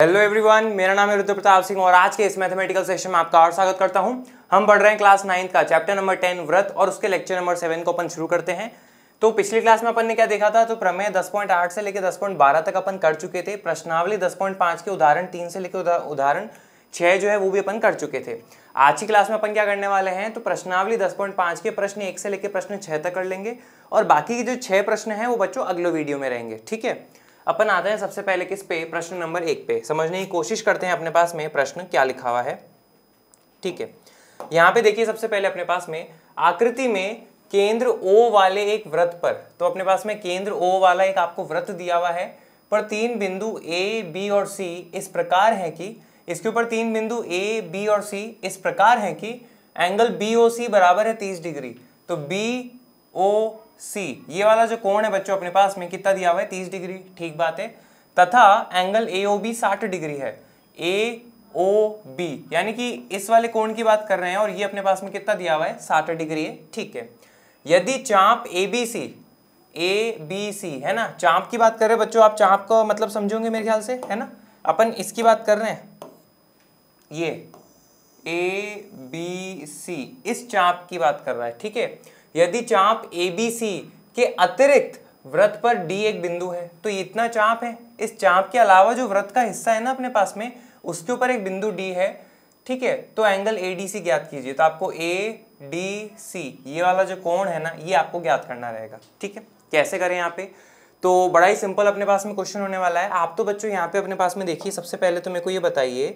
Hello everyone, मेरा नाम है रुद्र प्रताप सिंह और आज के इस मैथमेटिकल सेशन में आपका और स्वागत करता हूं। हम पढ़ रहे हैं क्लास 9 का चैप्टर नंबर 10 व्रत और उसके लेक्चर नंबर 7 को अपन शुरू करते हैं। तो पिछली क्लास में अपन ने क्या देखा था, तो प्रमेय 10.8 से लेकर 10.12 तक अपन कर चुके थे। प्रश्नावली 10.5 के उदाहरण 3 से लेकर उदाहरण 6 जो है वो भी अपन कर चुके थे। आज की क्लास में अपन क्या करने वाले हैं, तो प्रश्नावली 10.5 के प्रश्न 1 से लेकर प्रश्न 6 तक कर लेंगे और बाकी के जो 6 प्रश्न हैं वो बच्चों अगले वीडियो में रहेंगे। ठीक है, अपन आते हैं सबसे पहले किस पे, प्रश्न नंबर 1 पे। समझने की कोशिश करते हैं अपने पास में प्रश्न क्या लिखा हुआ है। ठीक है, यहाँ पे देखिए सबसे पहले अपने पास में आकृति में केंद्र O वाले एक वृत्त पर, तो अपने पास में केंद्र O वाला एक आपको वृत्त दिया हुआ है पर 3 बिंदु A, B और C इस प्रकार है कि इसके ऊपर 3 बिंदु A, B और C इस प्रकार है कि एंगल BOC बराबर है 30 डिग्री। तो BOC ये वाला जो कोण है बच्चों अपने पास में कितना दिया हुआ है, 30 डिग्री। ठीक बात है। तथा एंगल AOB 60 डिग्री है। AOB यानी कि इस वाले कोण की बात कर रहे हैं और ये अपने पास में कितना दिया हुआ है, 60 डिग्री है। ठीक है, यदि चाप ABC है ना, चाप की बात कर रहे हैं बच्चों, आप चाप का मतलब समझोगे मेरे ख्याल से, है ना। अपन इसकी बात कर रहे हैं, ये ABC इस चाप की बात कर रहा है। ठीक है, यदि चाप ABC के अतिरिक्त वृत्त पर D एक बिंदु है, तो इतना चाप है। इस चाप के अलावा जो वृत्त का हिस्सा है ना अपने पास में, उसके ऊपर एक बिंदु D है। ठीक है, तो एंगल ADC ज्ञात कीजिए। तो आपको ADC ये वाला जो कोण है ना, ये आपको ज्ञात करना रहेगा। ठीक है, कैसे करें यहाँ पे, तो बड़ा ही सिंपल अपने पास में क्वेश्चन होने वाला है। आप तो बच्चों यहाँ पे अपने पास में देखिए, सबसे पहले तो मेरे को ये बताइए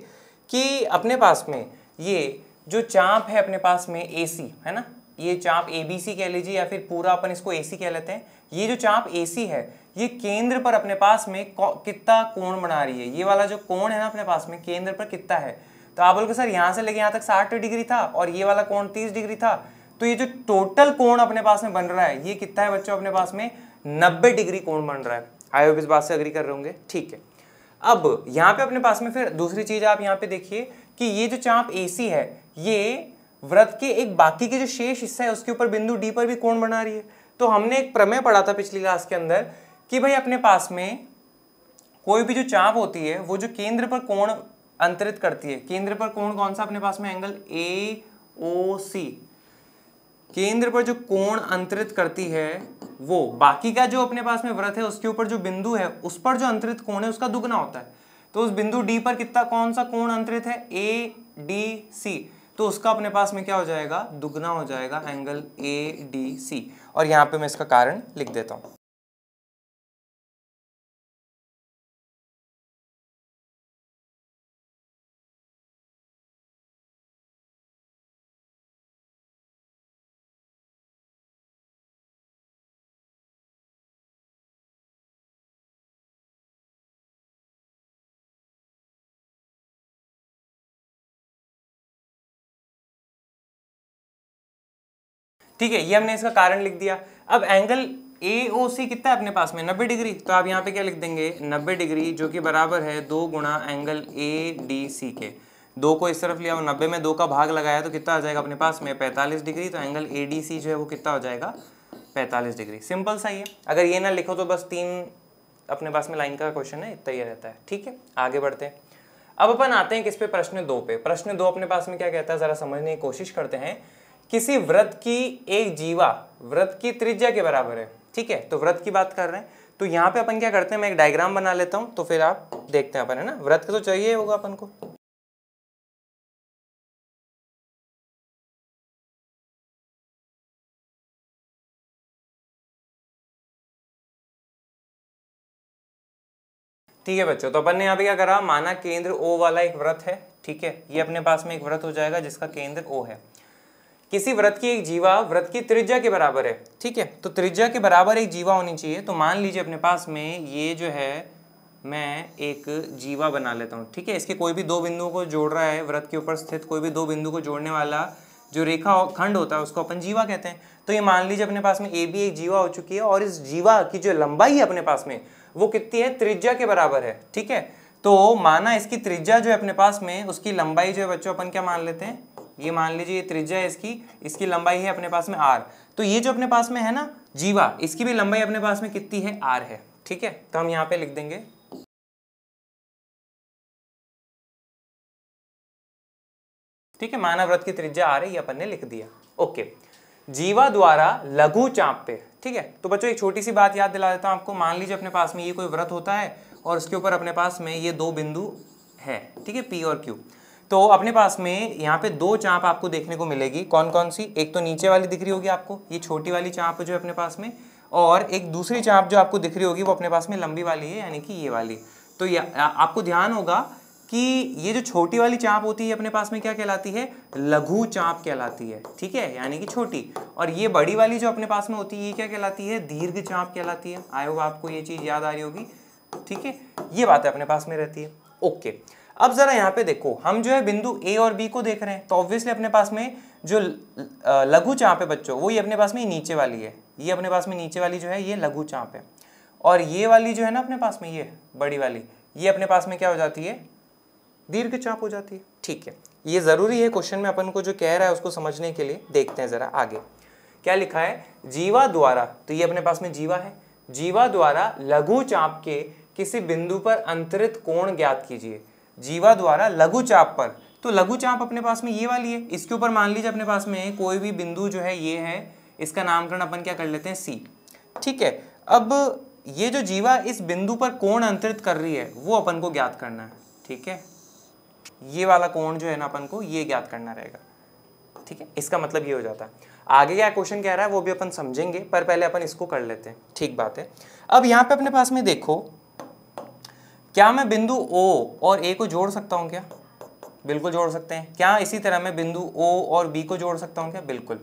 कि अपने पास में ये जो चाप है अपने पास में AC है ना, ये चाप ABC कह लीजिए या फिर पूरा अपन इसको AC कह लेते हैं। ये जो चाप AC है ये केंद्र पर अपने पास में कितना कोण बना रही है। ये वाला जो कोण है ना अपने पास में केंद्र पर कितना है, तो आप बोलोगे सर यहाँ से लेके यहाँ तक 60 डिग्री था और ये वाला कोण 30 डिग्री था, तो ये जो टोटल कोण अपने पास में बन रहा है ये कितना है बच्चों, अपने पास में 90 डिग्री कोण बन रहा है। आई होप इस बात से अग्री कर रहे होंगे। ठीक है, अब यहाँ पे अपने पास में फिर दूसरी चीज आप यहाँ पे देखिए कि ये जो चाप AC है ये वृत्त के एक बाकी के जो शेष हिस्सा है उसके ऊपर बिंदु D पर भी कोण बना रही है। तो हमने एक प्रमेय पढ़ा था पिछली क्लास के अंदर कि भाई अपने पास में कोई भी जो चाप होती है वो जो केंद्र पर कोण अंतरित करती है, केंद्र पर कोण कौन सा अपने पास में, एंगल AOC, केंद्र पर जो कोण अंतरित करती है वो बाकी का जो अपने पास में वृत्त है उसके ऊपर जो बिंदु है उस पर जो अंतरित कोण है उसका दुगना होता है। तो उस बिंदु D पर कितना कौन सा कोण अंतरित है, ADC, तो उसका अपने पास में क्या हो जाएगा, दुगना हो जाएगा एंगल ADC। और यहाँ पे मैं इसका कारण लिख देता हूँ। ठीक है, ये हमने इसका कारण लिख दिया। अब एंगल AOC कितना है अपने पास में, 90 डिग्री। तो आप यहाँ पे क्या लिख देंगे, 90 डिग्री जो कि बराबर है 2 गुणा एंगल ADC के। 2 को इस तरफ लिया और 90 में 2 का भाग लगाया तो कितना आ जाएगा अपने पास में, 45 डिग्री। तो एंगल ADC जो है वो कितना हो जाएगा, 45 डिग्री। सिंपल सा ही है, अगर ये ना लिखो तो बस 3 अपने पास में लाइन का क्वेश्चन है, इतना ही रहता है। ठीक है, आगे बढ़ते हैं। अब अपन आते हैं किस पे, प्रश्न 2 पे। प्रश्न 2 अपने पास में क्या कहता है, जरा समझने की कोशिश करते हैं। किसी वृत्त की एक जीवा वृत्त की त्रिज्या के बराबर है। ठीक है, तो वृत्त की बात कर रहे हैं, तो यहाँ पे अपन क्या करते हैं, मैं एक डायग्राम बना लेता हूँ तो फिर आप देखते हैं अपन, है ना। वृत्त तो चाहिए होगा अपन को। ठीक है बच्चों, तो अपन ने यहाँ पे क्या करा, माना केंद्र O वाला एक वृत्त है। ठीक है, ये अपने पास में एक वृत्त हो जाएगा जिसका केंद्र O है। किसी वृत्त की एक जीवा वृत्त की त्रिज्या के बराबर है। ठीक है, तो त्रिज्या के बराबर एक जीवा होनी चाहिए। तो मान लीजिए अपने पास में ये जो है, मैं एक जीवा बना लेता हूँ। ठीक है, इसके कोई भी 2 बिंदुओं को जोड़ रहा है, वृत्त के ऊपर स्थित कोई भी 2 बिंदु को जोड़ने वाला जो रेखा खंड होता है उसको अपन जीवा कहते हैं। तो ये मान लीजिए अपने पास में AB एक जीवा हो चुकी है और इस जीवा की जो लंबाई है अपने पास में वो कितनी है, त्रिज्या के बराबर है। ठीक है, तो माना इसकी त्रिज्या जो है अपने पास में, उसकी लंबाई जो है बच्चों अपन क्या मान लेते हैं, ये मान लीजिए ये त्रिज्या है इसकी लंबाई है अपने पास में R। तो ये जो अपने पास में है ना जीवा, इसकी भी लंबाई अपने पास में कितनी है, R है। ठीक है, तो हम यहाँ पे लिख देंगे ठीक है, माना वृत्त की त्रिज्या आर है, ये अपन ने लिख दिया। ओके, जीवा द्वारा लघु चाप पे, ठीक है। तो बच्चों एक छोटी सी बात याद दिला देता हूं आपको। मान लीजिए अपने पास में ये कोई वृत्त होता है और उसके ऊपर अपने पास में ये दो बिंदु है, ठीक है, पी और क्यू। तो अपने पास में यहाँ पे दो चाप आपको देखने को मिलेगी। कौन कौन सी? एक तो नीचे वाली दिख रही होगी आपको, ये छोटी वाली चाप जो है अपने पास में, और एक दूसरी चाप जो आपको दिख रही होगी वो अपने पास में लंबी वाली है, यानी कि ये वाली। तो आपको ध्यान होगा कि ये जो छोटी वाली चाप होती है अपने पास में क्या कहलाती है? लघु चाप कहलाती है, ठीक है, यानी कि छोटी। और ये बड़ी वाली जो अपने पास में होती है ये क्या कहलाती है? दीर्घ चाप कहलाती है। आई होप आपको ये चीज याद आ रही होगी, ठीक है, ये बातें अपने पास में रहती है। ओके, अब जरा यहाँ पे देखो, हम जो है बिंदु ए और बी को देख रहे हैं, तो ऑब्वियसली अपने पास में जो लघु चाप है बच्चों, वो ये अपने पास में नीचे वाली है। ये अपने पास में नीचे वाली जो है ये लघु चाप है, और ये वाली जो है ना अपने पास में ये बड़ी वाली, ये अपने पास में क्या हो जाती है? दीर्घ चाप हो जाती है। ठीक है, ये जरूरी है क्वेश्चन में अपन को जो कह रहा है उसको समझने के लिए। देखते हैं जरा आगे क्या लिखा है। जीवा द्वारा, तो ये अपने पास में जीवा है, जीवा द्वारा लघु चाप के किसी बिंदु पर अंतरित कोण ज्ञात कीजिए। जीवा द्वारा लघु चाप पर, तो लघु चाप अपने पास में ये वाली है, इसके ऊपर मान लीजिए अपने पास में कोई भी बिंदु जो है ये है, इसका नामकरण अपन क्या कर लेते हैं? सी। ठीक है, अब ये जो जीवा इस बिंदु पर कोण अंतरित कर रही है वो अपन को ज्ञात करना है। ठीक है, ये वाला कोण जो है ना अपन को ये ज्ञात करना रहेगा। ठीक है, इसका मतलब ये हो जाता है। आगे क्या क्वेश्चन कह रहा है वो भी अपन समझेंगे, पर पहले अपन इसको कर लेते हैं। ठीक बात है। अब यहाँ पे अपने पास में देखो, क्या मैं बिंदु O और A को जोड़ सकता हूँ क्या? बिल्कुल जोड़ सकते हैं। क्या इसी तरह मैं बिंदु O और B को जोड़ सकता हूँ क्या? बिल्कुल।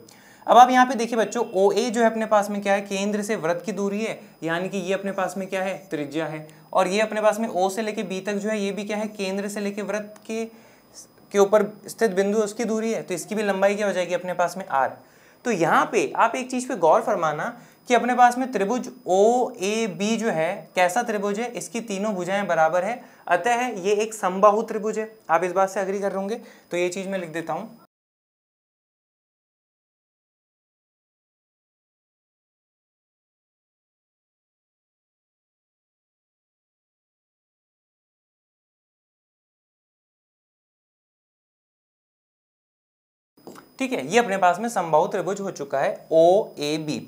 अब आप यहाँ पे देखिए बच्चों, OA जो है अपने पास में क्या है? केंद्र से वृत्त की दूरी है, यानी कि ये अपने पास में क्या है? त्रिज्या है। और ये अपने पास में O से लेके B तक जो है ये भी क्या है? केंद्र से लेके वृत्त के ऊपर स्थित बिंदु उसकी दूरी है, तो इसकी भी लंबाई क्या हो जाएगी अपने पास में? R। तो यहाँ पे आप एक चीज पे गौर फरमाना कि अपने पास में त्रिभुज OAB जो है कैसा त्रिभुज है? इसकी तीनों भुजाएं बराबर है, अतः ये एक समबाहु त्रिभुज है। आप इस बात से एग्री कर रहे होंगे, तो ये चीज मैं लिख देता हूं। ठीक है, ये अपने पास में समबाहु त्रिभुज हो चुका है OAB।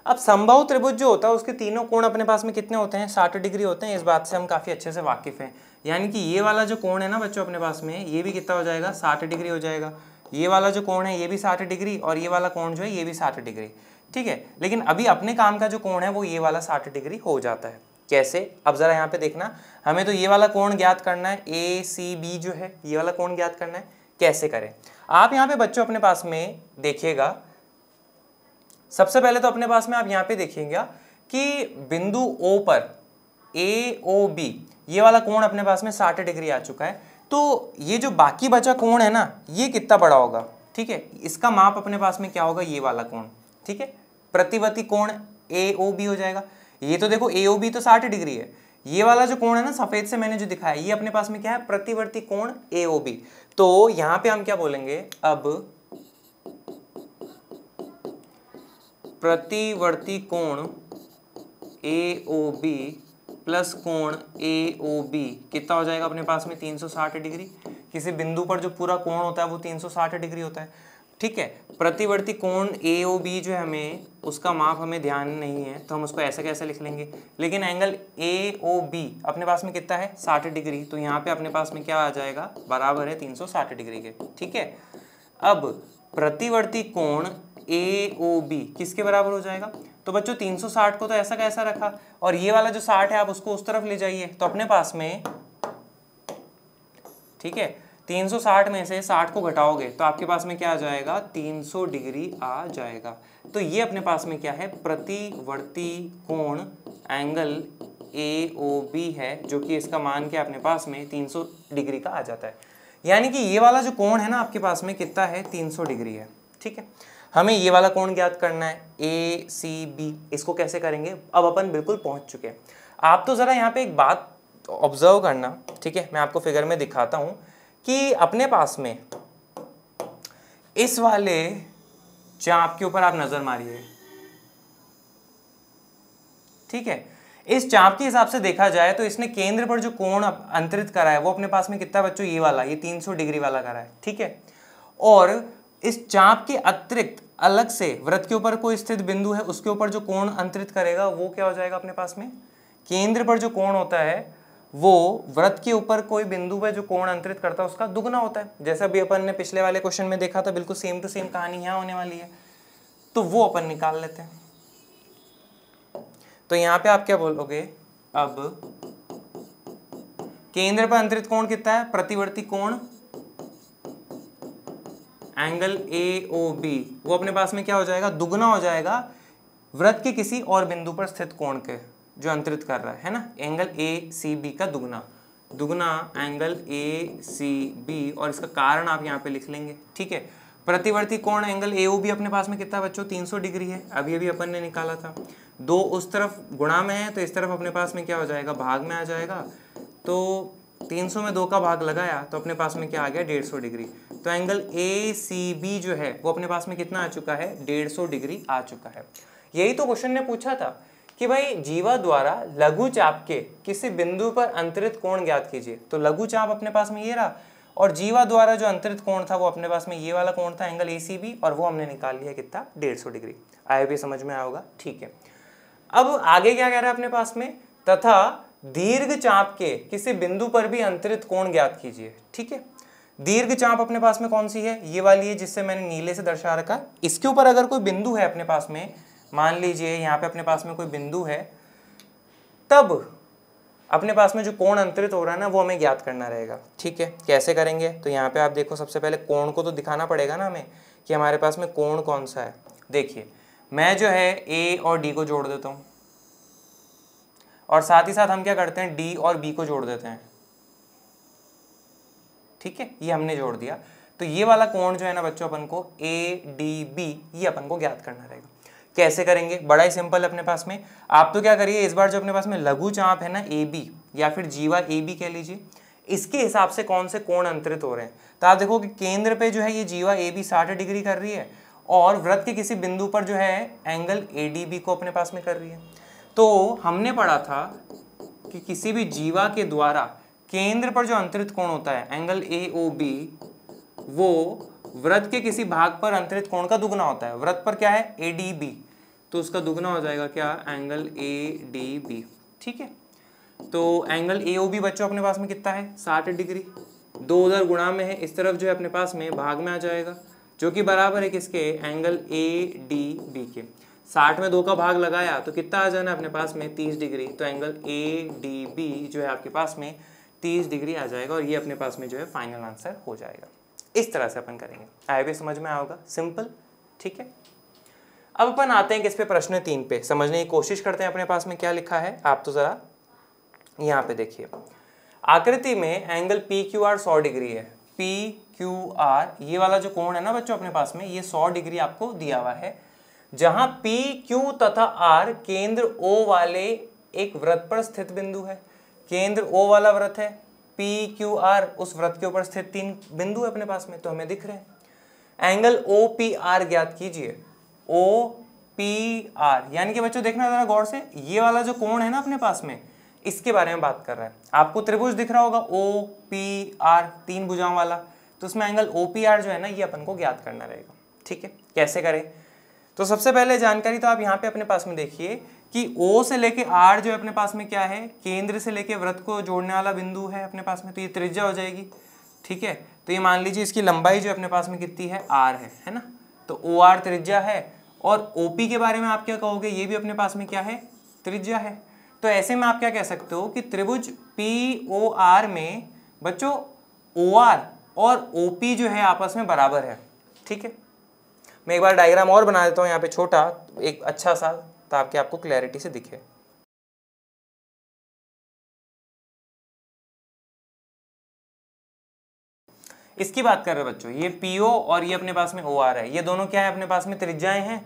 अब समबाहु त्रिभुज जो होता है उसके तीनों कोण अपने पास में कितने होते हैं? 60 डिग्री होते हैं। इस बात से हम काफी अच्छे से वाकिफ हैं। यानी कि ये वाला जो कोण है ना बच्चों अपने पास में, ये भी कितना हो जाएगा? 60 डिग्री हो जाएगा। ये वाला जो कोण है ये भी 60 डिग्री, और ये वाला कोण जो है ये भी 60 डिग्री। ठीक है, लेकिन अभी अपने काम का जो कोण है वो ये वाला 60 डिग्री हो जाता है। कैसे? अब जरा यहाँ पे देखना, हमें तो ये वाला कोण ज्ञात करना है, ACB जो है ये वाला कोण ज्ञात करना है। कैसे करें? आप यहाँ पे बच्चों अपने पास में देखिएगा, सबसे पहले तो अपने पास में आप यहाँ पे देखिएगा कि बिंदु O पर AOB ये वाला कोण अपने पास में 60 डिग्री आ चुका है। तो ये जो बाकी बचा कोण है ना, ये कितना बड़ा होगा? ठीक है, इसका माप अपने पास में क्या होगा? ये वाला कोण। ठीक है, प्रतिवर्ती कोण AOB हो जाएगा। ये तो देखो AOB तो 60 डिग्री है, ये वाला जो कोण है ना सफेद से मैंने जो दिखाया, ये अपने पास में क्या है? प्रतिवर्ती कोण AOB। तो यहाँ पे हम क्या बोलेंगे? अब प्रतिवर्ती कोण AOB प्लस कोण AOB कितना हो जाएगा अपने पास में? 360 डिग्री। किसी बिंदु पर जो पूरा कोण होता है वो 360 डिग्री होता है। ठीक है, प्रतिवर्ती कोण AOB जो है हमें उसका माप हमें ध्यान नहीं है, तो हम उसको ऐसे कैसे लिख लेंगे? लेकिन एंगल AOB अपने पास में कितना है? 60 डिग्री। तो यहाँ पे अपने पास में क्या आ जाएगा? बराबर है 360 डिग्री के। ठीक है, अब प्रतिवर्ती कोण AOB किसके बराबर हो जाएगा? तो बच्चों 360 को तो ऐसा कैसा रखा, और ये वाला जो 60 है आप उसको उस तरफ ले जाइए, तो अपने पास में, ठीक है, 360 में से 60 को घटाओगे तो आपके पास में क्या आ जाएगा? 300 डिग्री आ जाएगा। तो ये अपने पास में क्या है? प्रतिवर्ती कोण एंगल AOB है, जो कि इसका मान क्या अपने पास में 300 डिग्री का आ जाता है। यानी कि ये वाला जो कोण है ना आपके पास में कितना है? 300 डिग्री है। ठीक है, हमें ये वाला कोण ज्ञात करना है ACB। इसको कैसे करेंगे? अब अपन बिल्कुल पहुंच चुके हैं। आप तो जरा यहाँ पे एक बात ऑब्जर्व करना, ठीक है, मैं आपको फिगर में दिखाता हूं कि अपने पास में इस वाले चाप के ऊपर आप नजर मारिए। ठीक है, इस चाप के हिसाब से देखा जाए तो इसने केंद्र पर जो कोण अंतरित करा है वो अपने पास में कितना बच्चों? ये वाला, ये 300 डिग्री वाला करा है। ठीक है, और इस चाप के अतिरिक्त अलग से वृत्त के ऊपर कोई स्थित बिंदु है उसके ऊपर जो कोण अंतरित करेगा वो क्या हो जाएगा अपने पास में, केंद्र पर जो कोण होता है वो वृत्त के ऊपर कोई बिंदु पर जो कोण अंतरित करता है उसका दुगना होता है। जैसा भी अपन ने पिछले वाले क्वेश्चन में देखा था, बिल्कुल सेम टू सेम कहानी यहाँ होने वाली है, तो वो अपन निकाल लेते हैं। तो यहाँ पे आप क्या बोलोगे, अब केंद्र पर अंतरित कोण कितना है, प्रतिवर्ती कोण एंगल AOB वो अपने पास में क्या हो जाएगा, दुगना हो जाएगा वृत्त के किसी और बिंदु पर स्थित कोण के जो अंतरित कर रहा है ना, एंगल ACB का दुगना एंगल ACB, और इसका कारण आप यहाँ पे लिख लेंगे। ठीक है, प्रतिवर्ती कोण एंगल AOB अपने पास में कितना बच्चों, 300 डिग्री है, अभी अभी अपन ने निकाला था। दो उस तरफ गुणा में है तो इस तरफ अपने पास में क्या हो जाएगा, भाग में आ जाएगा। तो 300 में 2 का भाग लगाया तो अपने पास में क्या आ गया, 150 डिग्री। तो एंगल ACB जो है वो अपने पास में कितना आ चुका है, 150 डिग्री आ चुका है। यही तो क्वेश्चन ने पूछा था कि भाई जीवा द्वारा लघु चाप के किसी बिंदु पर अंतरित कोण ज्ञात कीजिए। तो लघु चाप अपने पास में ये रहा और जीवा द्वारा जो अंतरित कोण था वो अपने पास में ये वाला कोण था एंगल ACB, और वो हमने निकाल लिया कितना, 150 डिग्री। आया भी समझ में आया होगा। ठीक है, अब आगे क्या कह रहा है अपने पास में, तथा दीर्घ चाप के किसी बिंदु पर भी अंतरित कोण ज्ञात कीजिए। ठीक है, दीर्घ चाप अपने पास में कौन सी है, ये वाली है जिससे मैंने नीले से दर्शा रखा। इसके ऊपर अगर कोई बिंदु है अपने पास में, मान लीजिए यहाँ पे अपने पास में कोई बिंदु है, तब अपने पास में जो कोण अंतरित हो रहा है ना वो हमें ज्ञात करना रहेगा। ठीक है, कैसे करेंगे, तो यहाँ पे आप देखो सबसे पहले कोण को तो दिखाना पड़ेगा ना हमें कि हमारे पास में कोण कौन सा है। देखिए मैं जो है A और D को जोड़ देता हूँ, और साथ ही साथ हम क्या करते हैं, D और B को जोड़ देते हैं। ठीक है, ये हमने जोड़ दिया, तो ये वाला कोण जो है ना बच्चों अपन को ADB ये अपन को ज्ञात करना रहेगा। कैसे करेंगे, बड़ा ही सिंपल अपने पास में। आप तो क्या करिए, इस बार जो अपने पास में लघु चाप है ना AB या फिर जीवा AB कह लीजिए, इसके हिसाब से कौन से कोण अंतरित हो रहे हैं। तो आप देखो कि केंद्र पे जो है ये जीवा AB 60 डिग्री कर रही है और वृत्त के किसी बिंदु पर जो है एंगल ADB को अपने पास में कर रही है। तो हमने पढ़ा था कि किसी भी जीवा के द्वारा केंद्र पर जो अंतरित कोण होता है एंगल AOB वो वृत्त के किसी भाग पर अंतरित कोण का दुगना होता है। वृत्त पर क्या है, ADB, तो उसका दुगना हो जाएगा क्या, एंगल ADB। ठीक है, तो एंगल AOB बच्चों अपने पास में कितना है, 60 डिग्री। 2 उधर गुणा में है, इस तरफ जो है अपने पास में भाग में आ जाएगा, जो कि बराबर है किसके, एंगल ADB के। 60 में 2 का भाग लगाया तो कितना आ जाना है अपने पास में, 30 डिग्री। तो एंगल ADB जो है आपके पास में 30 डिग्री आ जाएगा, और ये अपने पास में जो है फाइनल आंसर हो जाएगा। इस तरह से अपन करेंगे। आया भी समझ में आया होगा, सिंपल। ठीक है, अब अपन आते हैं किस पे, प्रश्न 3 पे। समझने की कोशिश करते हैं अपने पास में क्या लिखा है। आप तो जरा यहाँ पे देखिए, आकृति में एंगल PQR 100 डिग्री है। PQR ये वाला जो कोण है ना बच्चों अपने पास में, ये 100 डिग्री आपको दिया हुआ है, जहां PQ तथा R केंद्र O वाले एक वृत्त पर स्थित बिंदु है। केंद्र O वाला वृत्त है, PQR उस वृत्त के ऊपर स्थित 3 बिंदु है अपने पास में, तो हमें दिख रहे हैं। एंगल OPR ज्ञात कीजिए। OPR यानी कि बच्चों देखना जरा गौर से, ये वाला जो कोण है ना अपने पास में, इसके बारे में बात कर रहा है। आपको त्रिभुज दिख रहा होगा OPR 3 भुजाओं वाला, तो उसमें एंगल OPR जो है ना ये अपन को ज्ञात करना रहेगा। ठीक है, कैसे करें, तो सबसे पहले जानकारी तो आप यहाँ पे अपने पास में देखिए कि O से लेके R जो है अपने पास में क्या है, केंद्र से लेके वृत्त को जोड़ने वाला बिंदु है अपने पास में, तो ये त्रिज्या हो जाएगी। ठीक है, तो ये मान लीजिए इसकी लंबाई जो अपने पास में कितनी है, R है ना, तो OR त्रिज्या है। और OP के बारे में आप क्या कहोगे, ये भी अपने पास में क्या है, त्रिज्या है। तो ऐसे में आप क्या कह सकते हो कि त्रिभुज POR में बच्चों OR और OP जो है आपस में बराबर है। ठीक है, मैं एक बार डायग्राम और बना देता हूँ यहाँ पे छोटा, एक अच्छा सा, ताकि आपको क्लैरिटी से दिखे। इसकी बात कर रहे हैं बच्चों, ये PO और ये अपने पास में OR है, ये दोनों क्या है अपने पास में, त्रिज्याएं हैं,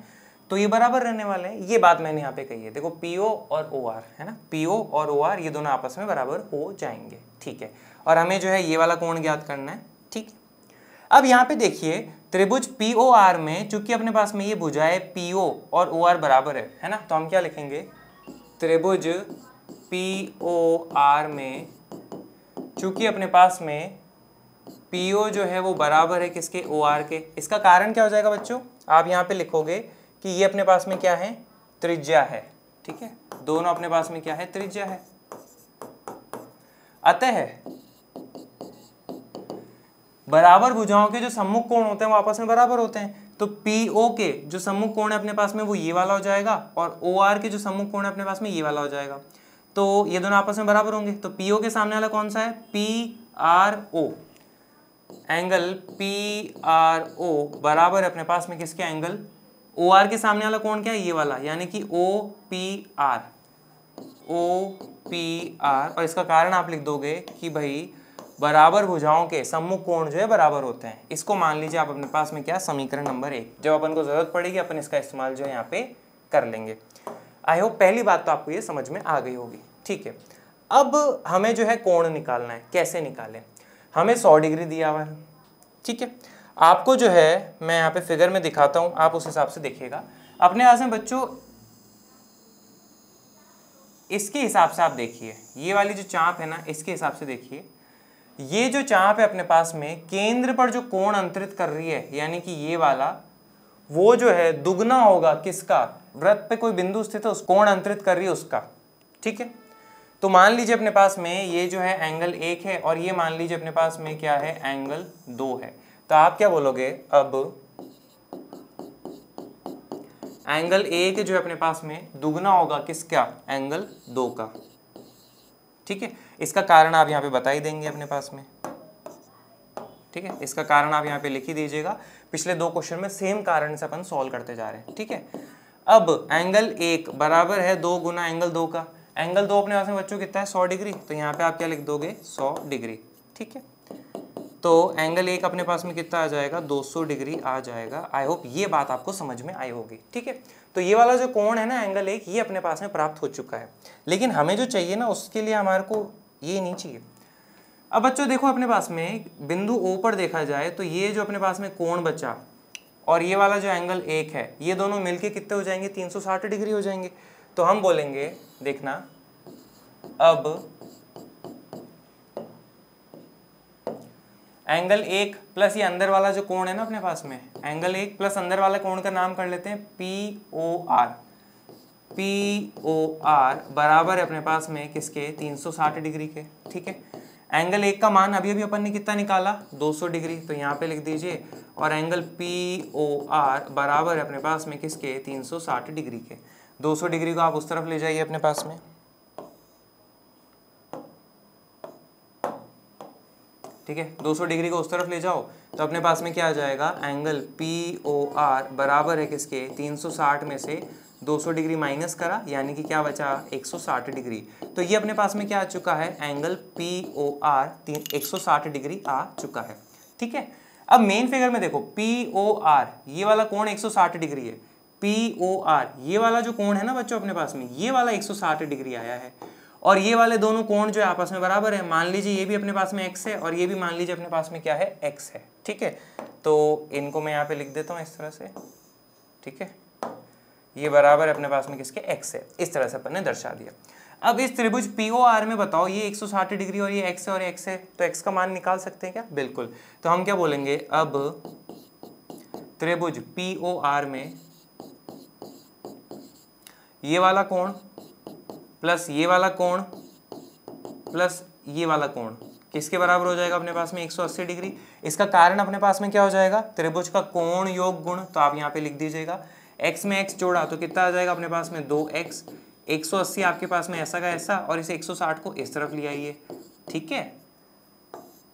तो ये बराबर रहने वाले हैं। ये बात मैंने यहाँ पे कही है, देखो PO और OR है ना, PO और OR ये दोनों आपस में बराबर हो जाएंगे। ठीक है, और हमें जो है ये वाला कोण ज्ञात करना है। ठीक, अब यहाँ पे देखिए त्रिभुज POR में चूंकि अपने पास में ये भुजाएं PO और OR बराबर है ना, तो हम क्या लिखेंगे, त्रिभुज POR में चूंकि अपने पास में PO जो है वो बराबर है किसके, OR के। इसका कारण क्या हो जाएगा बच्चों, आप यहाँ पे लिखोगे कि ये अपने पास में क्या है, त्रिज्या है, ठीक है, दोनों अपने पास में क्या है, त्रिज्या है। अतः बराबर भुजाओं के जो सम्मुख कोण होते हैं वो आपस में बराबर होते हैं, तो PO के जो सम्मुख कोण है अपने पास में वो ये वाला हो जाएगा, और OR के जो सम्मुख कोण है अपने पास में ये वाला हो जाएगा, तो ये दोनों आपस में बराबर होंगे। तो PO के सामने वाला कौन सा है, PRO, एंगल PRO बराबर है अपने पास में किसके, एंगल OR के सामने वाला कोण क्या है, ये वाला, यानी कि OPR, और इसका कारण आप लिख दोगे कि भाई बराबर भुजाओं के सम्मुख कोण जो है बराबर होते हैं। इसको मान लीजिए आप अपने पास में क्या, समीकरण नंबर 1, जब अपन को जरूरत पड़ेगी अपन इसका इस्तेमाल जो है यहाँ पे कर लेंगे। आई होप पहली बात तो आपको ये समझ में आ गई होगी, ठीक है। अब हमें जो है कोण निकालना है, कैसे निकालें, हमें 100 डिग्री दिया हुआ है, ठीक है। आपको जो है मैं यहाँ पे फिगर में दिखाता हूँ, आप उस हिसाब से देखिएगा अपने पास में बच्चों। इसके हिसाब से आप देखिए, ये वाली जो चाप है ना, इसके हिसाब से देखिए, ये जो चाप है अपने पास में केंद्र पर जो कोण अंतरित कर रही है, यानी कि ये वाला, वो जो है दुगना होगा किसका, वृत्त पे कोई बिंदु स्थित है उस कोण अंतरित कर रही है उसका, ठीक है। तो मान लीजिए अपने पास में ये जो है एंगल 1 है, और ये मान लीजिए अपने पास में क्या है, एंगल 2 है। तो आप क्या बोलोगे, अब एंगल 1 जो है अपने पास में दुगना होगा किसका, एंगल 2 का, ठीक है। इसका कारण आप यहाँ पे बता ही देंगे अपने पास में, ठीक है, इसका कारण आप यहाँ पे लिख ही दीजिएगा। पिछले 2 क्वेश्चन में सेम कारण से अपन सॉल्व करते जा रहे हैं, ठीक है। अब एंगल 1 बराबर है 2 गुना एंगल 2 का, एंगल 2 अपने पास में बच्चों कितना है, 100 डिग्री, तो यहाँ पे आप क्या लिख दोगे, 100 डिग्री, ठीक है। तो एंगल 1 अपने पास में कितना आ जाएगा, 200 डिग्री आ जाएगा। आई होप ये बात आपको समझ में आई होगी, ठीक है। तो ये वाला जो कोण है ना, एंगल 1, ये अपने पास में प्राप्त हो चुका है, लेकिन हमें जो चाहिए ना उसके लिए हमारे को ये नहीं चाहिए। अब बच्चों देखो अपने पास में बिंदु O पर देखा जाए तो ये जो अपने पास में कोण बचा और ये वाला जो एंगल 1 है, ये दोनों मिलके कितने हो जाएंगे, 360 डिग्री हो जाएंगे। तो हम बोलेंगे, देखना, अब एंगल 1 प्लस ये अंदर वाला जो कोण है ना अपने पास में, एंगल 1 प्लस अंदर वाला कोण का नाम कर लेते हैं POR, बराबर है अपने पास में किसके, 360 डिग्री के, ठीक है। एंगल 1 का मान अभी अपन ने कितना निकाला, 200 डिग्री, तो यहाँ पे लिख दीजिए, और एंगल POR बराबर है अपने पास में किसके, 360 डिग्री के। 200 डिग्री को आप उस तरफ ले जाइए अपने पास में, ठीक है, 200 डिग्री को उस तरफ ले जाओ तो अपने पास में क्या आ जाएगा, एंगल POR बराबर है किसके, 360 में से 200 डिग्री माइनस करा, यानी कि क्या बचा, 160 डिग्री। तो ये अपने पास में क्या आ चुका है, एंगल POR 160 डिग्री आ चुका है, ठीक है। अब मेन फिगर में देखो, POR ये वाला कोण 160 डिग्री है, POR ये वाला जो कोण है ना बच्चों अपने पास में, ये वाला 160 डिग्री आया है, और ये वाले दोनों कोण जो है आपस में बराबर है। मान लीजिए ये भी अपने पास में x है और ये भी मान लीजिए अपने पास में क्या है, x है, ठीक है। तो इनको मैं यहाँ पे लिख देता हूँ इस तरह से, ठीक है, ये बराबर अपने पास में किसके, x है, इस तरह से अपन ने दर्शा दिया। अब इस त्रिभुज POR में बताओ, ये 160 डिग्री और ये x है और x है, तो x का मान निकाल सकते हैं क्या, बिल्कुल। तो हम क्या बोलेंगे, अब त्रिभुज POR में ये वाला कोण प्लस ये वाला कोण प्लस ये वाला कोण किसके बराबर हो जाएगा अपने पास में, 180 डिग्री। इसका कारण अपने पास में क्या हो जाएगा, त्रिभुज का कोण योग गुण, तो आप यहाँ पे लिख दीजिएगा, x में x जोड़ा तो कितना आ जाएगा अपने पास में, 2x, 180 आपके पास में ऐसा का ऐसा, और इसे 160 को इस तरफ ले आइए, ठीक है।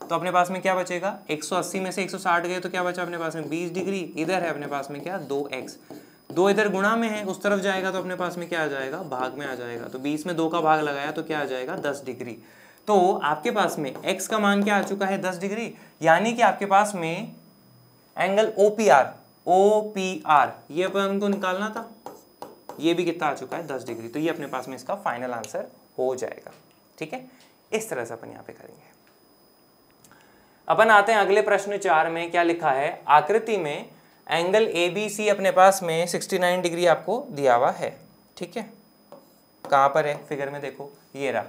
तो अपने पास में क्या बचेगा, 180 में से 160 गए तो क्या बचा अपने पास में, 20 डिग्री। इधर है अपने पास में क्या, 2x, 2 इधर गुणा में है, उस तरफ जाएगा तो अपने पास में क्या आ जाएगा, भाग में आ जाएगा। तो 20 में 2 का भाग लगाया तो क्या आ जाएगा, 10 डिग्री। तो आपके पास में x का मान क्या आ चुका है, 10 डिग्री, यानी कि आपके पास में एंगल OPR ये अपन को निकालना था, ये भी कितना आ चुका है, 10 डिग्री। तो ये अपने पास में इसका फाइनल आंसर हो जाएगा, ठीक है। इस तरह से अपन यहाँ पे करेंगे। अपन आते हैं अगले प्रश्न 4 में, क्या लिखा है, आकृति में एंगल ABC अपने पास में 69 डिग्री आपको दिया हुआ है, ठीक है। कहाँ पर है, फिगर में देखो, ये रहा।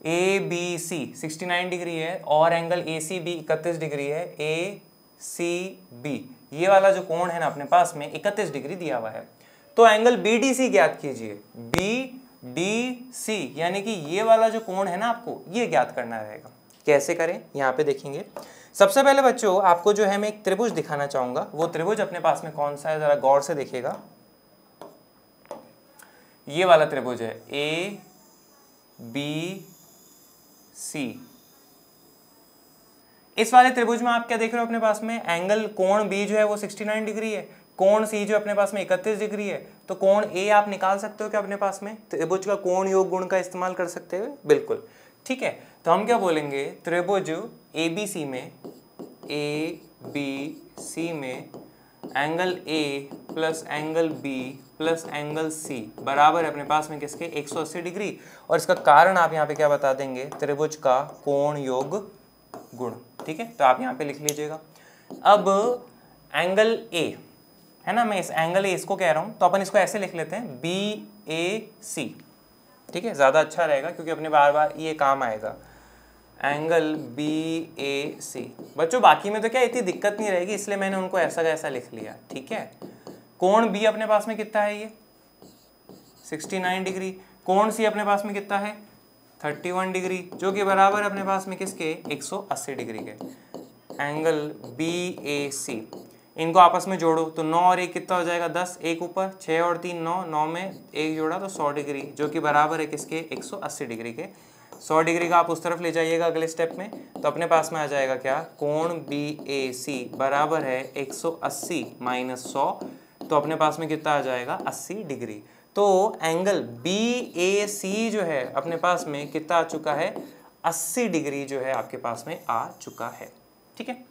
ABC 69 डिग्री है और एंगल ACB 31 डिग्री है, ACB ये वाला जो कोण है ना अपने पास में 31 डिग्री दिया हुआ है। तो एंगल BDC ज्ञात कीजिए, BDC यानी कि ये वाला जो कोण है ना आपको ये ज्ञात करना रहेगा। कैसे करें यहाँ पे देखेंगे। सबसे पहले बच्चों आपको जो है मैं एक त्रिभुज दिखाना चाहूंगा, वो त्रिभुज अपने पास में कौन सा है जरा गौर से देखिएगा। ये वाला त्रिभुज है ABC। इस वाले त्रिभुज में आप क्या देख रहे हो अपने पास में, एंगल कोण B जो है वो 69 डिग्री है, कोण C जो अपने पास में 31 डिग्री है। तो कोण A आप निकाल सकते हो क्या अपने पास में, त्रिभुज का कोण योग गुण का इस्तेमाल कर सकते हो, बिल्कुल ठीक है। तो हम क्या बोलेंगे, त्रिभुज ABC में angle A plus angle B plus angle C बराबर है अपने पास में किसके, 180 डिग्री। और इसका कारण आप यहाँ पे क्या बता देंगे, त्रिभुज का कोण योग गुण, ठीक है। तो आप यहाँ पे लिख लीजिएगा। अब एंगल A है ना, मैं इस एंगल A इसको कह रहा हूँ, तो अपन इसको ऐसे लिख लेते हैं BAC, ठीक है, ज़्यादा अच्छा रहेगा क्योंकि अपने बार बार ये काम आएगा। एंगल BAC बच्चों बाकी में तो क्या इतनी दिक्कत नहीं रहेगी, इसलिए मैंने उनको ऐसा का ऐसा लिख लिया, ठीक है। कोण B अपने पास में कितना है, ये 69 डिग्री। कोण C अपने पास में कितना है, 31 डिग्री, जो कि बराबर अपने पास में किसके, 180 डिग्री के। एंगल BAC इनको आपस में जोड़ो तो 9 और 1 कितना हो जाएगा, 10, एक ऊपर 6 और 3 9, 9 में 1 जोड़ा तो 100 डिग्री, जो कि बराबर है किसके, 180 डिग्री के। 100 डिग्री का आप उस तरफ ले जाइएगा अगले स्टेप में, तो अपने पास में आ जाएगा क्या, कोण BAC बराबर है 180 माइनस 100, तो अपने पास में कितना आ जाएगा, 80 डिग्री। तो एंगल BAC जो है अपने पास में कितना आ चुका है, 80 डिग्री जो है आपके पास में आ चुका है, ठीक है।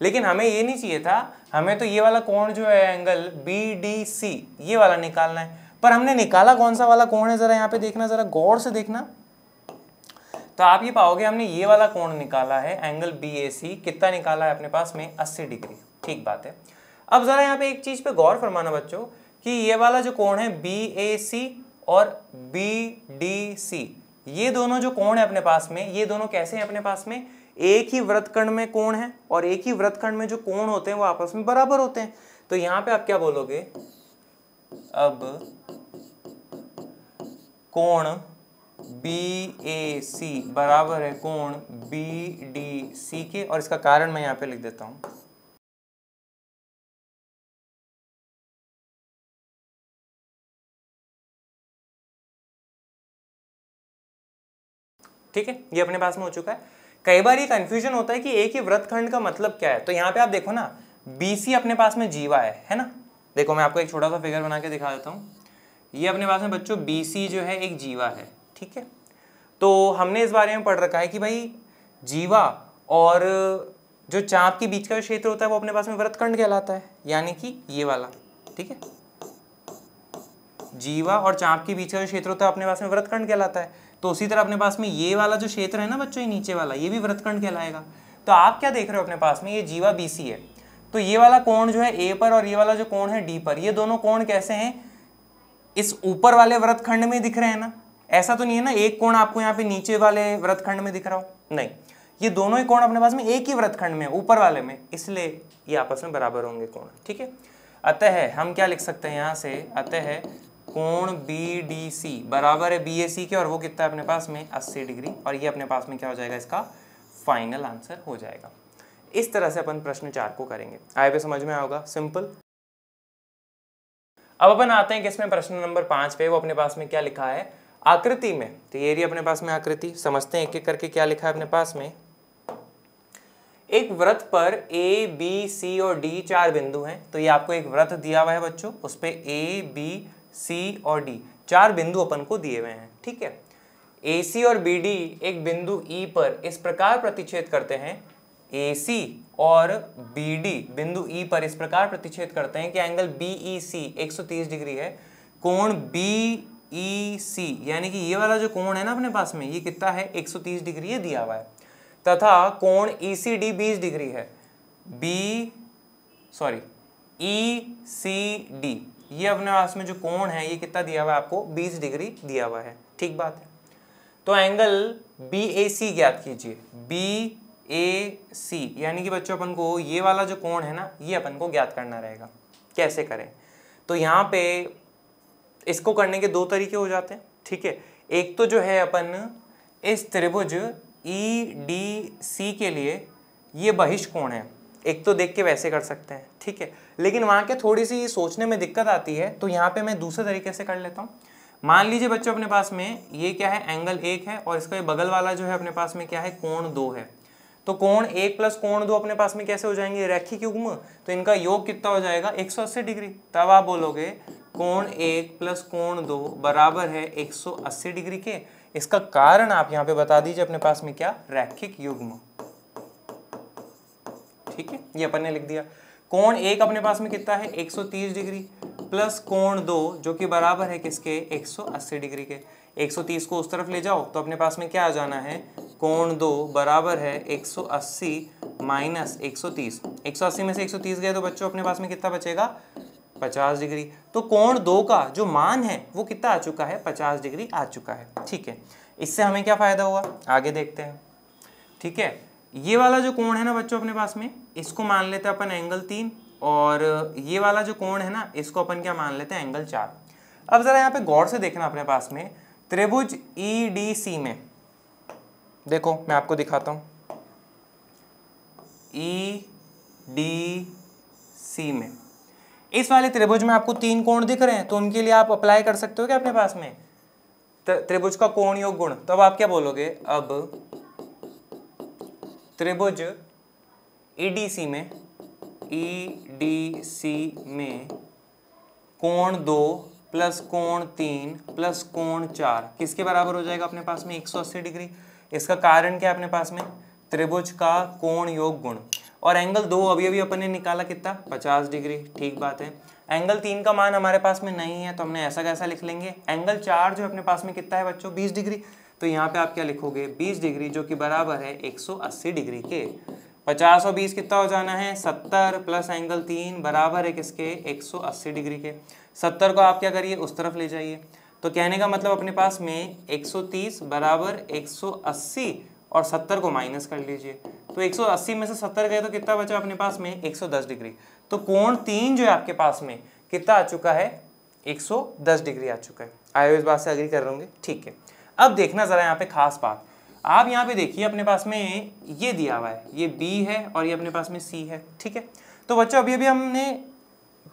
लेकिन हमें ये नहीं चाहिए था, हमें तो ये वाला कोण जो है एंगल BDC ये वाला निकालना है। पर हमने निकाला कौन सा वाला कोण है, जरा यहाँ पे देखना, जरा गौर से देखना। तो आप ये पाओगे हमने ये वाला कोण निकाला है एंगल BAC, कितना निकाला है अपने पास में, 80 डिग्री, ठीक बात है। अब जरा यहाँ पे एक चीज पे गौर फरमाना बच्चों कि ये वाला जो कोण है BAC और BDC ये दोनों जो कोण है अपने पास में, ये दोनों कैसे हैं अपने पास में, एक ही वृत्तखंड में कोण है और एक ही वृत्तखंड में जो कोण होते हैं वो आपस में बराबर होते हैं। तो यहाँ पे आप क्या बोलोगे, अब कोण BAC बराबर है कोण BDC के, और इसका कारण मैं यहाँ पे लिख देता हूं। ठीक है, ये अपने पास में हो चुका है। कई बार ये कंफ्यूजन होता है कि एक ही वृत्तखंड का मतलब क्या है। तो यहाँ पे आप देखो ना, BC अपने पास में जीवा है ना। देखो मैं आपको एक छोटा सा फिगर बना के दिखा देता हूँ। ये अपने पास में बच्चों BC जो है एक जीवा है, ठीक है। तो हमने इस बारे में पढ़ रखा है कि भाई जीवा और जो चाप के बीच का क्षेत्र होता है वो अपने पास में वृत्तखंड कहलाता है, यानी कि ये वाला, ठीक है। जीवा और चाप के बीच का जो क्षेत्र होता है अपने पास में वृत्तखंड कहलाता है। तो उसी तरह अपने पास में ये वाला जो क्षेत्र है ना बच्चों, ये नीचे वाला, ये भी वृत्तखंड कहलाएगा। तो आप क्या देख रहे हो अपने पास में, ये जीवा BC है, तो ये वाला कोण जो है A पर और ये वाला जो कोण है D पर, ये दोनों कोण कैसे हैं, इस ऊपर वाले वृत्तखंड में दिख रहे हैं ना। ऐसा तो नहीं है ना एक कोण आपको यहाँ पे नीचे वाले वृत्तखंड में दिख रहा हो, नहीं, ये दोनों ही कोण अपने पास में एक ही वृत्तखंड में, ऊपर वाले में, इसलिए ये आपस में बराबर होंगे कोण, ठीक है। अतः हम क्या लिख सकते हैं यहाँ से, अतः कोण BDC बराबर है BAC के, और वो कितना है अपने पास में 80 डिग्री, और ये अपने पास में क्या हो जाएगा, इसका फाइनल आंसर हो जाएगा। इस तरह से अपन प्रश्न 4 को करेंगे। आए पे समझ में आएगा, सिंपल। अब अपन आते हैं किसमें, प्रश्न नंबर 5 पे। वो अपने पास में क्या लिखा है, आकृति में। तो ये रही अपने पास में आकृति, समझते हैं एक एक करके क्या लिखा है अपने पास में। एक वृत्त पर A, B, C और D 4 बिंदु हैं। तो ये आपको एक वृत्त दिया हुआ है बच्चों, उस पे A, B, C और D 4 बिंदु अपन को दिए हुए हैं, ठीक है। AC और BD एक बिंदु E पर इस प्रकार प्रतिच्छेद करते हैं, AC और BD बिंदु E पर इस प्रकार प्रतिच्छेद करते हैं कि एंगल BEC 130 डिग्री है। कोण BEC यानी कि ये वाला जो कोण है ना अपने पास में, ये कितना है, 130 डिग्री ये दिया हुआ है। तथा कोण ECD 20 डिग्री है। ECD ये अपने पास में जो कोण है ये कितना दिया हुआ है आपको, 20 डिग्री दिया हुआ है, ठीक बात है। तो एंगल बी ए सी ज्ञात कीजिए। बी ए सी यानी कि बच्चों अपन को ये वाला जो कोण है ना, ये अपन को ज्ञात करना रहेगा। कैसे करें? तो यहाँ पे इसको करने के दो तरीके हो जाते हैं, ठीक है। एक तो जो है अपन इस त्रिभुज ई डी सी के लिए ये बहिष्ठ कोण है, एक तो देख के वैसे कर सकते हैं, ठीक है। लेकिन वहाँ के थोड़ी सी सोचने में दिक्कत आती है, तो यहाँ पे मैं दूसरे तरीके से कर लेता हूँ। मान लीजिए बच्चों अपने पास में ये क्या है, एंगल 1 है और इसका ये बगल वाला जो है अपने पास में क्या है, कोण 2 है। तो कोण 1 प्लस कोण 2 अपने पास में कैसे हो जाएंगे, रैखिक युग्म। तो इनका योग कितना हो जाएगा, 180 डिग्री। तब आप बोलोगे कोण 1 प्लस कोण 2 बराबर है 180 डिग्री के। इसका कारण आप यहाँ पे बता दीजिए अपने पास में क्या, रैखिक युग्म, ठीक है। ये अपन ने लिख दिया। कोण 1 अपने पास में कितना है, 130 डिग्री प्लस कोण 2 जो कि बराबर है किसके, 180 डिग्री के। 130 को उस तरफ ले जाओ तो अपने पास में क्या आ जाना है, कोण 2 बराबर है 180 माइनस 130। 180 में से 130 गए तो बच्चों अपने पास में कितना बचेगा, 50 डिग्री। तो कोण 2 का जो मान है वो कितना आ चुका है, 50 डिग्री आ चुका है, ठीक है। इससे हमें क्या फायदा हुआ, आगे देखते हैं, ठीक है। ये वाला जो कोण है ना बच्चों अपने पास में, इसको मान लेते हैं अपन एंगल 3, और ये वाला जो कोण है ना, इसको अपन क्या मान लेते हैं, एंगल 4। अब जरा यहाँ पे गौर से देखना अपने पास में, त्रिभुज ई डी सी में देखो, मैं आपको दिखाता हूँ। ई डी सी में इस वाले त्रिभुज में आपको 3 कोण दिख रहे हैं, तो उनके लिए आप अप्लाई कर सकते हो क्या अपने पास में त्रिभुज का कोण योग गुण। तो अब आप क्या बोलोगे, अब त्रिभुज ईडीसी में कोण 2 प्लस कोण 3 प्लस कोण 4 किसके बराबर हो जाएगा अपने पास में, 180 डिग्री। इसका कारण क्या है अपने पास में, त्रिभुज का कोण योग गुण। और एंगल 2 अभी अभी अपन ने निकाला कितना, 50 डिग्री, ठीक बात है। एंगल 3 का मान हमारे पास में नहीं है तो हमने ऐसा कैसा लिख लेंगे। एंगल 4 जो अपने पास में कितना है बच्चों, 20 डिग्री। तो यहाँ पे आप क्या लिखोगे, 20 डिग्री जो कि बराबर है 180 डिग्री के। 50 और 20 कितना हो जाना है, 70 प्लस एंगल 3 बराबर है किसके, 180 डिग्री के। 70 को आप क्या करिए, उस तरफ ले जाइए। तो कहने का मतलब अपने पास में 130 बराबर 180 और 70 को माइनस कर लीजिए। तो 180 में से 70 गए तो कितना बचा अपने पास में, 110 डिग्री। तो कोण 3 जो है आपके पास में कितना आ चुका है, 110 डिग्री आ चुका है। आए इस बात से एग्री कर रहे होंगे, ठीक है। अब देखना जरा यहाँ पे खास बात, आप यहाँ पे देखिए अपने पास में ये दिया हुआ है, ये B है और ये अपने पास में C है, ठीक है। तो बच्चों अभी अभी हमने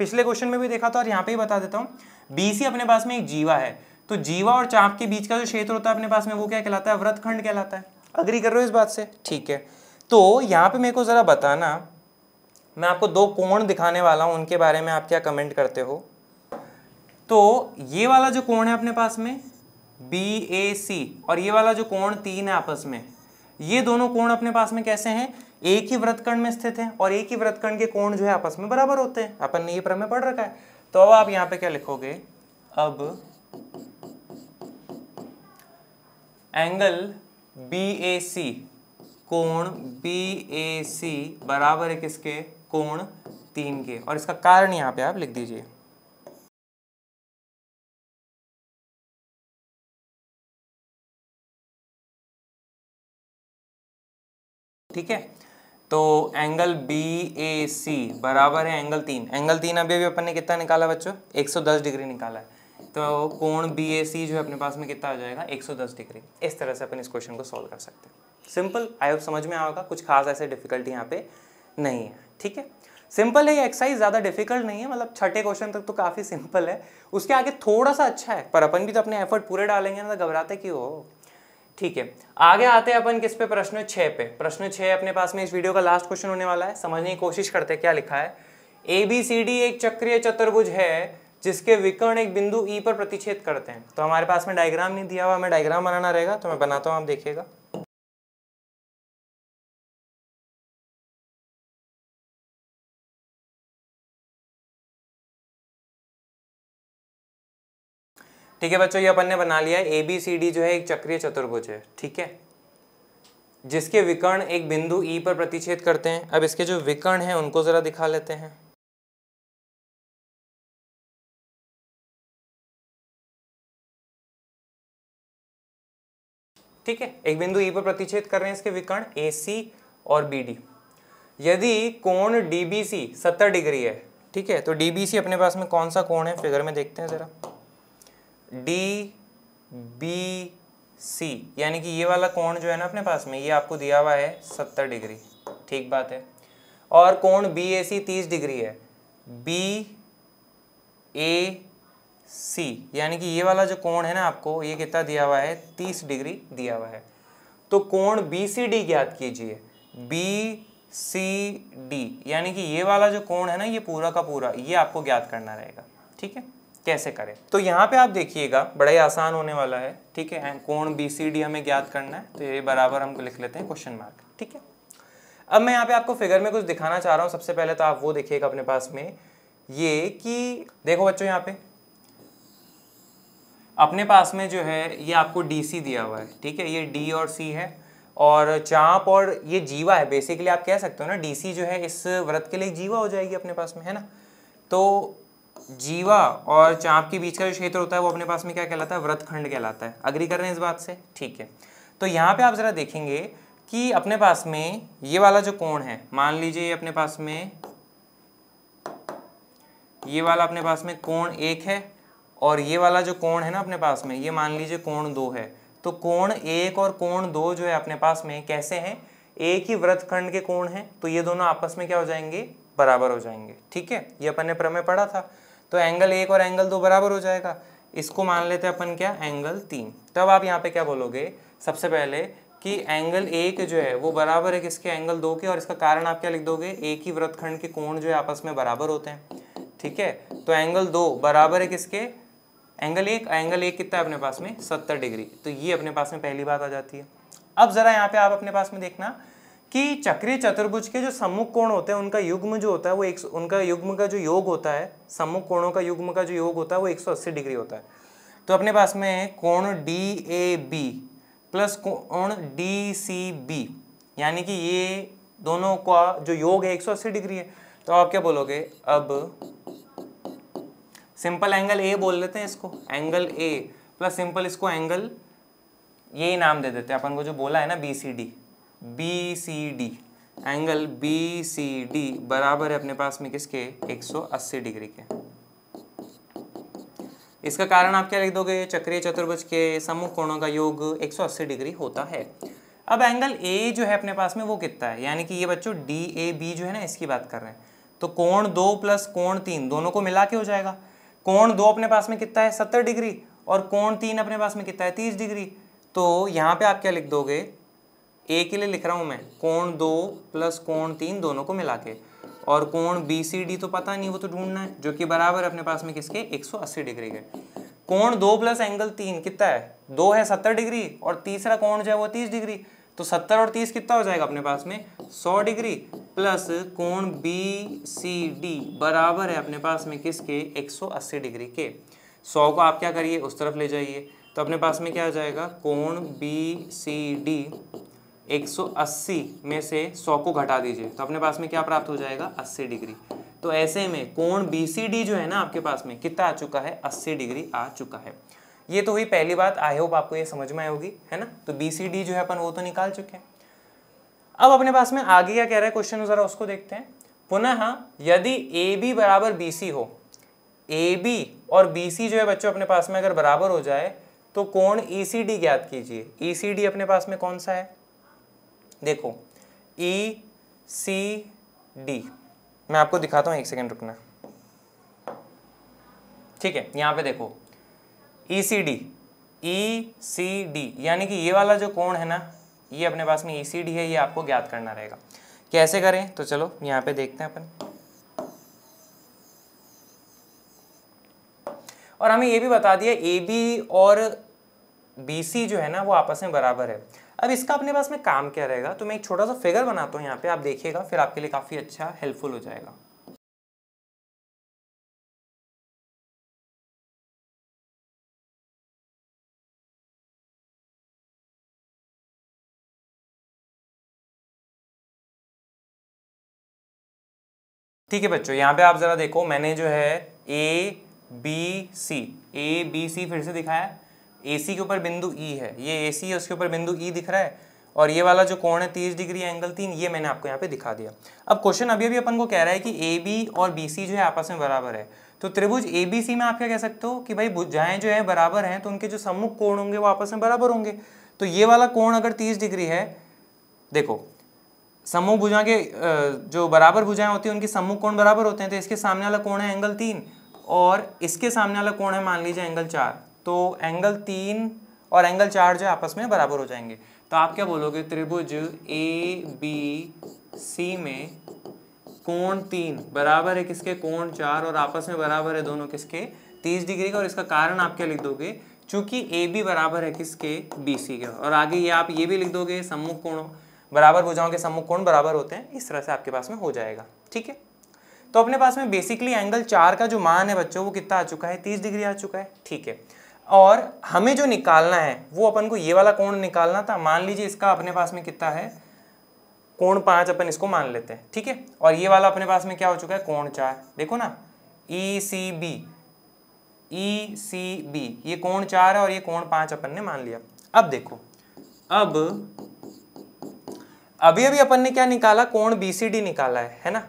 पिछले क्वेश्चन में भी देखा था और यहाँ पे ही बता देता हूँ, BC अपने पास में एक जीवा है। तो जीवा और चाप के बीच का जो क्षेत्र होता है अपने पास में वो क्या कहलाता है, वृत्तखंड कहलाता है। अग्री कर रहे हो इस बात से, ठीक है। तो यहाँ पे मेरे को जरा बताना, मैं आपको 2 कोण दिखाने वाला हूँ, उनके बारे में आप क्या कमेंट करते हो। तो ये वाला जो कोण है अपने पास में BAC और ये वाला जो कोण 3 है आपस में, ये दोनों कोण अपने पास में कैसे हैं, एक ही वृत्तखंड में स्थित हैं और एक ही वृत्तखंड के कोण जो है आपस में बराबर होते हैं। अपन ने ये प्रमेय पढ़ रखा है। तो अब आप यहाँ पे क्या लिखोगे, अब एंगल BAC, कोण BAC बराबर है किसके, कोण 3 के। और इसका कारण यहाँ पे आप लिख दीजिए। ठीक है, तो एंगल BAC बराबर है एंगल 3। एंगल 3 अभी अभी अपन ने कितना निकाला बच्चों, 110 डिग्री निकाला है। तो कोण BAC जो है अपने पास में कितना आ जाएगा, 110 डिग्री। इस तरह से अपन इस क्वेश्चन को सॉल्व कर सकते हैं। सिंपल, आई होप समझ में आएगा, कुछ खास ऐसे डिफिकल्टी यहाँ पे नहीं है, ठीक है। सिंपल है ये एक्सरसाइज, ज़्यादा डिफिकल्ट नहीं है, मतलब छठे क्वेश्चन तक तो काफ़ी सिंपल है। उसके आगे थोड़ा सा अच्छा है, पर अपन भी तो अपने एफर्ट पूरे डालेंगे ना, तो घबराते क्यों हो, ठीक है। आगे आते हैं अपन किस पे, प्रश्न 6 पे। प्रश्न 6 अपने पास में इस वीडियो का लास्ट क्वेश्चन होने वाला है। समझने की कोशिश करते हैं क्या लिखा है। ABCD एक चक्रीय चतुर्भुज है जिसके विकर्ण एक बिंदु E पर प्रतिच्छेद करते हैं। तो हमारे पास में डायग्राम नहीं दिया हुआ, हमें डायग्राम बनाना रहेगा, तो मैं बनाता हूं, आप देखिएगा। ठीक है बच्चों, ये अपन ने बना लिया है। ABCD जो है एक चक्रीय चतुर्भुज है, ठीक है, जिसके विकर्ण एक बिंदु E पर प्रतिच्छेद करते हैं। अब इसके जो विकर्ण हैं उनको जरा दिखा लेते हैं। ठीक है, एक बिंदु ई पर प्रतिच्छेद कर रहे हैं इसके विकर्ण AC और BD। यदि कोण DBC 70 डिग्री है, ठीक है, तो DBC अपने पास में कौन सा कोण है, फिगर में देखते हैं जरा। DBC यानी कि ये वाला कोण जो है ना अपने पास में, ये आपको दिया हुआ है 70 डिग्री, ठीक बात है। और कोण BAC 30 डिग्री है। BAC यानी कि ये वाला जो कोण है ना आपको, ये कितना दिया हुआ है, 30 डिग्री दिया हुआ है। तो कोण BCD ज्ञात कीजिए। BCD यानी कि ये वाला जो कोण है ना, ये पूरा का पूरा, ये आपको ज्ञात करना रहेगा। ठीक है, कैसे करें, तो यहाँ पे आप देखिएगा बड़ा ही आसान होने वाला है। ठीक है, कोण BCD हमें ज्ञात करना है, तो ये बराबर हमको लिख लेते हैं क्वेश्चन मार्क। ठीक है, अब मैं यहाँ पे आपको फिगर में कुछ दिखाना चाह रहा हूँ। सबसे पहले तो आप वो देखिएगा अपने पास में, ये कि देखो बच्चों, यहाँ पे अपने पास में जो है ये आपको DC दिया हुआ है। ठीक है, ये D और C है, और चाप और ये जीवा है। बेसिकली आप कह सकते हो ना, DC जो है इस व्रत के लिए जीवा हो जाएगी अपने पास में, है ना। तो जीवा और चाप के बीच का जो क्षेत्र होता है वो अपने पास में क्या कहलाता है, व्रतखंड कहलाता है। अग्री कर रहे हैं इस बात से, ठीक है। तो यहाँ पे आप जरा देखेंगे कि अपने पास में ये वाला जो कोण है, मान लीजिए ये अपने पास में, ये वाला अपने पास में कोण 1 है, और ये वाला जो कोण है ना अपने पास में, ये मान लीजिए कोण 2 है। तो कोण 1 और कोण 2 जो है अपने पास में कैसे हैं, एक ही व्रतखंड के कोण हैं, तो ये दोनों आपस में क्या हो जाएंगे, बराबर हो जाएंगे। ठीक है, ये अपन ने प्रमेय पढ़ा था। तो एंगल 1 और एंगल 2 बराबर हो जाएगा। इसको मान लेते हैं अपन क्या, एंगल 3। तब आप यहाँ पे क्या बोलोगे, सबसे पहले कि एंगल 1 जो है वो बराबर है किसके, एंगल 2 के। और इसका कारण आप क्या लिख दोगे, एक ही व्रतखंड के कोण जो है आपस में बराबर होते हैं। ठीक है, तो एंगल 2 बराबर है किसके, एंगल 1। एंगल 1 कितना है अपने पास में, 70 डिग्री। तो ये अपने पास में पहली बात आ जाती है। अब जरा यहाँ पे आप अपने पास में देखना कि चक्रीय चतुर्भुज के जो सम्मुख कोण होते हैं उनका युग्म जो होता है वो उनका युग्म का जो योग होता है, सम्मुख कोणों का युग्म का जो योग होता है वो 180 डिग्री होता है। तो अपने पास में कोण DAB प्लस कोण DCB यानी कि ये दोनों का जो योग है 180 डिग्री है। तो आप क्या बोलोगे, अब सिंपल एंगल A बोल लेते हैं इसको, एंगल A प्लस सिंपल इसको एंगल, यही नाम दे देते हैं अपन को जो बोला है ना BCD, एंगल BCD बराबर है अपने पास में किसके, 180 डिग्री के। इसका कारण आप क्या लिख दोगे, चक्रीय चतुर्भुज के सम्मुख कोणों का योग 180 डिग्री होता है। अब एंगल A जो है अपने पास में वो कितना है, यानी कि ये बच्चों DAB जो है ना, इसकी बात कर रहे हैं। तो कोण 2 प्लस कोण 3 दोनों को मिला के हो जाएगा। कोण 2 अपने पास में कितना है, 70 डिग्री, और कोण 3 अपने पास में कितना है, 30 डिग्री। तो यहाँ पे आप क्या लिख दोगे, A के लिए लिख रहा हूँ मैं, कोण 2 प्लस कोण 3 दोनों को मिला के, और कोण BCD तो पता नहीं, वो तो ढूंढना है, जो कि बराबर अपने पास में किसके, 180 डिग्री के। कोण 2 प्लस एंगल 3 कितना है, 2 है 70 डिग्री, और तीसरा कोण जो है वो 30 डिग्री। तो 70 और 30 कितना हो जाएगा अपने पास में, 100 डिग्री, प्लस कोण BCD बराबर है अपने पास में किसके, 180 डिग्री के। 100 को आप क्या करिए, उस तरफ ले जाइए, तो अपने पास में क्या आ जाएगा, कोण BCD 180 में से 100 को घटा दीजिए, तो अपने पास में क्या प्राप्त हो जाएगा, 80 डिग्री। तो ऐसे में कोण BCD जो है ना आपके पास में कितना आ चुका है, 80 डिग्री आ चुका है। ये तो हुई पहली बात, आई होप आपको ये समझ में आई होगी, है ना। तो BCD जो है अपन वो तो निकाल चुके हैं। अब अपने पास में आगे क्या कह रहा है क्वेश्चन, जरा उसको देखते हैं। पुनः यदि AB बराबर BC हो, AB और BC जो है बच्चों अपने पास में अगर बराबर हो जाए, तो कोण ECD ज्ञात कीजिए। ECD अपने पास में कौन सा है, देखो ECD, मैं आपको दिखाता हूँ, एक सेकेंड रुकना। ठीक है, यहाँ पे देखो ECD यानी कि ये वाला जो कोण है ना, ये अपने पास में ECD है, ये आपको ज्ञात करना रहेगा। कैसे करें, तो चलो यहाँ पे देखते हैं अपन। और हमें ये भी बता दिया AB और BC जो है ना वो आपस में बराबर है। अब इसका अपने पास में काम क्या रहेगा, तो मैं एक छोटा सा फिगर बनाता हूँ यहाँ पे, आप देखिएगा, फिर आपके लिए काफ़ी अच्छा हेल्पफुल हो जाएगा। ठीक है बच्चों, यहाँ पे आप जरा देखो, मैंने जो है ABC फिर से दिखाया, AC के ऊपर बिंदु E है, ये AC है, उसके ऊपर बिंदु E दिख रहा है, और ये वाला जो कोण है 30 डिग्री एंगल 3, ये मैंने आपको यहाँ पे दिखा दिया। अब क्वेश्चन अभी अभी अपन को कह रहा है कि AB और BC जो है आपस में बराबर है, तो त्रिभुज ABC में आप क्या कह सकते हो कि भाई भुजाएं जो है बराबर हैं, तो उनके जो सम्मुख कोण होंगे वो आपस में बराबर होंगे। तो ये वाला कोण अगर 30 डिग्री है, देखो सम्मुख भुजा के जो बराबर भुजाएं होती हैं उनके सम्मुख कोण बराबर होते हैं, तो इसके सामने वाला कोण है एंगल 3 और इसके सामने वाला कोण है मान लीजिए एंगल 4, तो एंगल 3 और एंगल 4 जो है आपस में बराबर हो जाएंगे। तो आप क्या बोलोगे, त्रिभुज ABC में कोण 3 बराबर है किसके, कोण 4, और आपस में बराबर है दोनों किसके, 30 डिग्री का। और इसका कारण आप क्या लिख दोगे, चूंकि AB बराबर है किसके, BC के, और आगे ये आप ये भी लिख दोगे सम्मुख कोण, बराबर भुजाओं के सम्मुख कोण बराबर होते हैं, इस तरह से आपके पास में हो जाएगा। ठीक है, तो अपने पास में बेसिकली एंगल 4 का जो मान है बच्चों वो कितना आ चुका है, 30 डिग्री आ चुका है। ठीक है, और हमें जो निकालना है वो अपन को ये वाला कोण निकालना था। मान लीजिए इसका अपने पास में कितना है, कोण 5 अपन इसको मान लेते हैं। ठीक है, और ये वाला अपने पास में क्या हो चुका है, कोण 4। देखो ना, ECB ये कोण 4 है और ये कोण 5 अपन ने मान लिया। अब देखो, अब अभी अभी अपन ने क्या निकाला, कोण BCD निकाला है ना,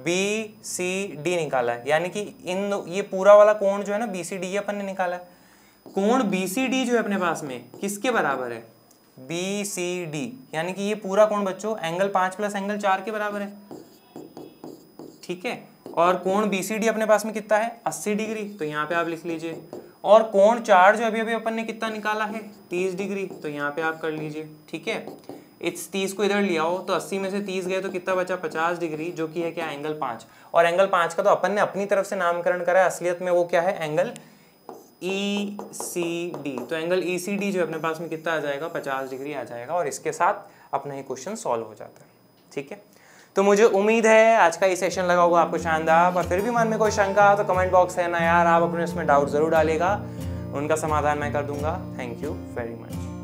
BCD निकाला है, यानी कि ये पूरा वाला कोण जो है ना BCD ये अपन ने निकाला है। कोण BCD जो है अपने पास में किसके बराबर है, BCD, यानी कि ये पूरा कोण बच्चों एंगल 5 प्लस एंगल 4 के बराबर है। ठीक है, और कोण BCD अपने पास में कितना है, 80 डिग्री, तो यहाँ पे आप लिख लीजिए। और कोण 4 जो अभी अभी अपन ने कितना निकाला है, 30 डिग्री, तो यहाँ पे आप कर लीजिए। ठीक है, इस 30 को इधर लिया हो तो 80 में से 30 गए तो कितना बचा, 50 डिग्री, जो कि है क्या, एंगल 5। और एंगल 5 का तो अपन ने अपनी तरफ से नामकरण करा है, असलियत में वो क्या है, एंगल ECD। तो एंगल ECD जो अपने पास में कितना आ जाएगा, 50 डिग्री आ जाएगा, और इसके साथ अपना ये क्वेश्चन सॉल्व हो जाता है। ठीक है, तो मुझे उम्मीद है आज का ये सेशन लगा होगा आपको शानदार। और फिर भी मन में कोई शंका तो कमेंट बॉक्स है ना यार, आप अपने उसमें डाउट जरूर डालिएगा, उनका समाधान मैं कर दूंगा। Thank you very much.